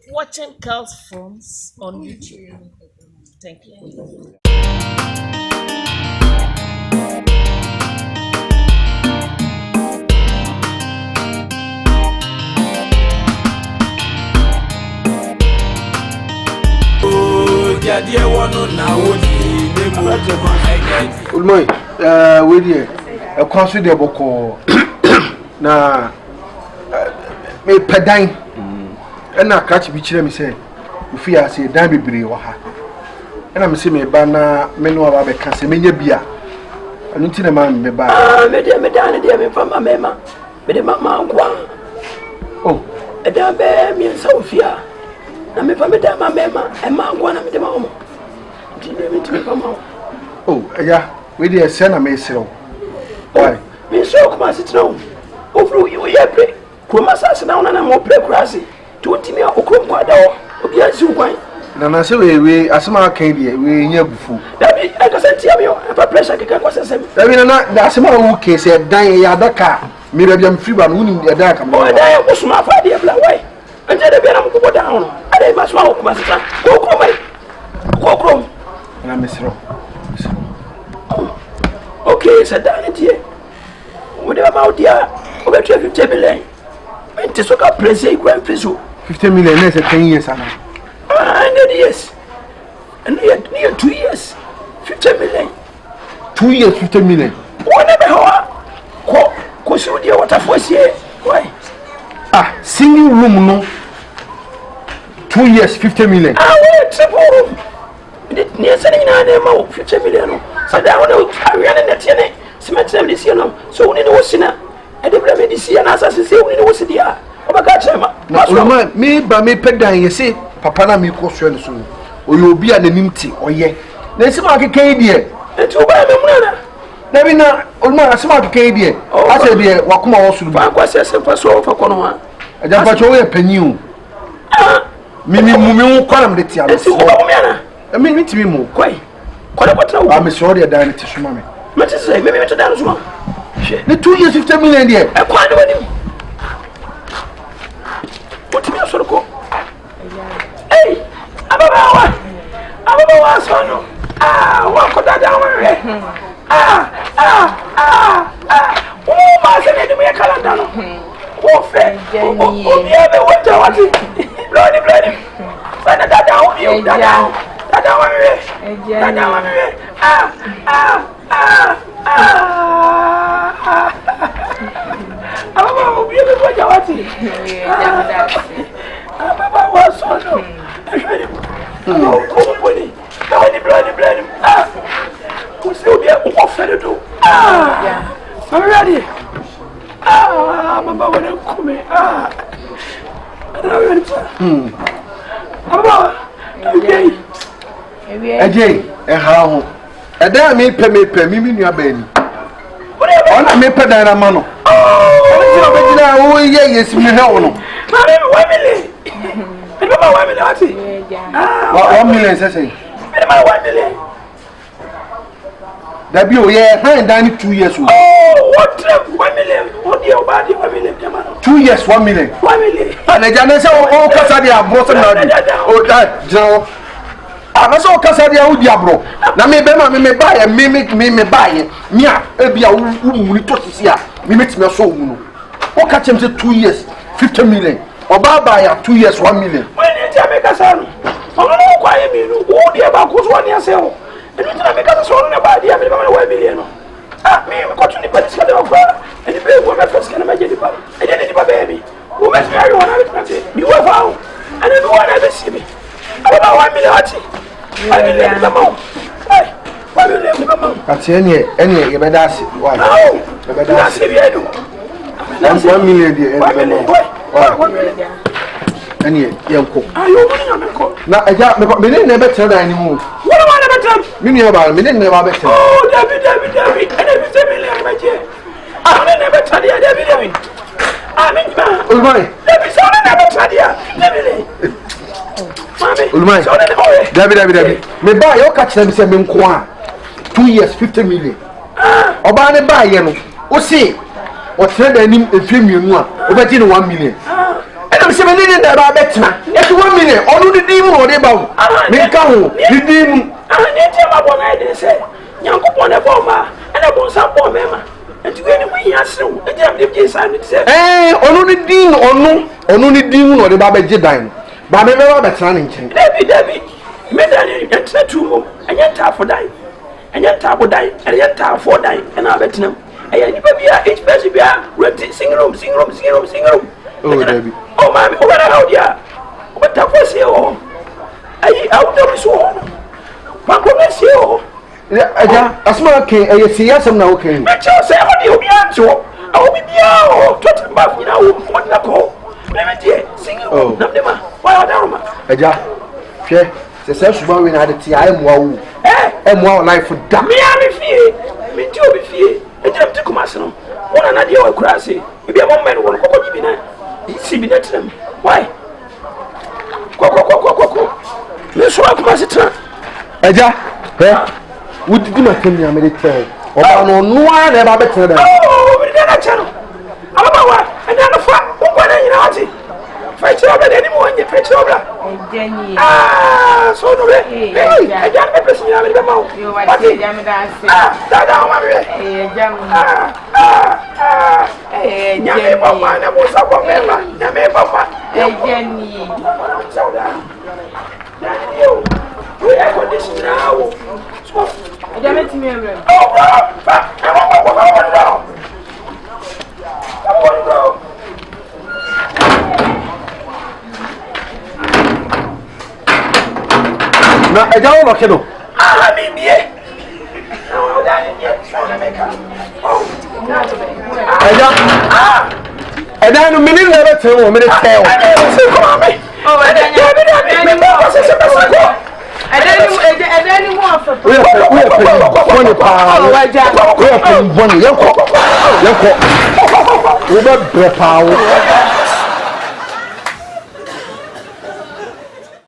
watching Carl's Phones on YouTube. Thank you. Ulmoy, we here. A consider boko na me pedan. And I catch me chile me say, if you say, damn be brave. And I'm saying, me bana, men know about the Casemania beer. I don't think a man be bad. Ah, Madame, dear, from my mamma, Madame. Oh, a damn bear, me and Sophia. I'm a Madame, mamma, and my one of the mamma. Oh, yeah, we dear send a message. Why? Me so come as it now. Over you, yeah, pray. Kumasas down and I'm more play crazy. 20 me okrom kwada o obi azu kwan na na se we asema kan die we nya bufu da bi e ka sentia me o e pressure keka kwa sesem da bi na da asema wo ke se dan ya daka me da biam free ba no nim ya daka o da ya kusuma fa de bla wai anje da bi na mko boda hono ada ma so okuma sita ko krom na mesro okay sa da ne tie o de ma o dia o be 50 million mente so ka pressure ikwa fiso 50 million is 10 years ana. 100 years. And near 2 years. 50 million. 2 years 50 million. Whatever how ko so dia water force here. Why? Ah, single room no. 2 years 50 million. Ah, wait, triple room. Near sending na ma 50 million no. So that one we are na tiene. Cement them this year no. So we no sina. E de bra me this year na assassin say we no was dia. Obaga chema. Na me ba me pedan ye say papa na me ko so ne so. Oyo obi a nanim ti oye. Na esi ma keke die. Enti oba me munana. Na bi na olma esi ma keke die. Ase die wakoma wo suru ba. Kwa se sempa so fa kono ha. Aja pa cho ye panyi o. Mimi wo kwaram de ti alo. Enti oba mo yana. Me mi ti mi mo. Kwai. Kwada kwatra wo. Ba me so de dan ti suma me. Me ti say me to dan suma. The 2 years 50 million die. E kwa de wani. What me so ko? Hey, Ababa sono. Ah, wa ko dada wa re. Oh, ma se me do me calendar no. O fe. O bi e be wota wati. Bloody. Sana dada o bi o dada. Dada wa re. Dada wa re. Ababa o bi e be wota wati. Ababa wa sono. Oh, company. Now any bloody. Ah, we still be able to offer it. Ah, I'm ready. Ah, Mama, when I come. Ah, I'm ready. Mama, Ajay, how? A damn me pay me your baby. What me pay that man. Oh, yes, me help. Remember 1 million? Ah, 1 million, say. Remember 1 million? That be yeah, hand down 2 years. Oh, what 1 million? What do you body 1 million? 2 years, 1 million. 1 million. And the Janessa, oh, Casadia, Boston, oh, that, Joe. I saw Casadia, oh, Diablo. Now, me buy a me buy it. Mia, be a woman to see ya. Me makes me so. What catch him to 2 years, 50 million. Or buy 2 years, 1 million. When you tell me, Casan, I don't know why you know, dear, about who's 1 year sale. And you tell me, Casan, about the other 1 million. Ah, me, continue, but it's kind of and the baby woman first can imagine the baby. I didn't have a baby. Who makes me everyone have it? You have found, and everyone ever see me. About 1 million. I will leave the mouth. Why will leave the mouth? That's any, you better ask why. No, that's it. 1 million, 1 million. 1 million. And young cook. Are you winning on the court? Now, I got me never tell anymore. What am I never tell? Me never, me never better. Oh, David, and every 10 million, my dear. I will never tell you, David. I mean, Ulmai, David, so I never tell you, David. Ulmai, David. Me buy your catch them say me 2 years, 50 million. Oba ne buy you know. O see, o trade him a few million. O bet you 1 million. se me ni na ba betima e ti 1 million onu ni di mu o de ba wo me ka ho ni di mu ni ti ma bo na de se Nyankopon na bo ma na bo sa bo me ma enti we ni mu ya serew e jam de je sa ni se onu ni di onu ni di mu o de ba be je dan ba me ba betima ni nchen David me da ni entra tumo anya ta fo dan anya ta bo dan anya ta fo dan na betina aya ni ba bia each person bia ready sing room oh David oh mami o bara how dia o ta fo se o ayi awdo so ba ko me se o aja asma ke e si yasam na okay me che se o di obi anto o bi bia o to ta ba fina o mo na ko me me tie sing room na me ma wa da roma aja hwe se suba we na de ti ai moa wo moa life da me ya me fie me ti obi fie e jam ti kuma se no wona na de o kura se e bia mo men won kokko bi na si bi na tram why ko me so akuma se tra aja wudidi matem ya me de tell o ba no noa na e ba betre da oh me de na chano alaba wa anya no fa o kwa na nyina ati fa chira ba de ni mo anya fa chira ba Jenny. so no be aja me pesi nyina me de ma o Yo wa ti jam da se. da ma be Jam. nyame papa na mo sa ko me ma nyame papa Jenny. we air condition now so Jam ti me re. oh bro na aja wo ke no mi bie o da ni so na me ka aja ada no mini na betre wo me de tell se ko me Oh, me ba se ko Edeni mo afa. we boni pa Oh, waja. we boni yanko we be bre pa wo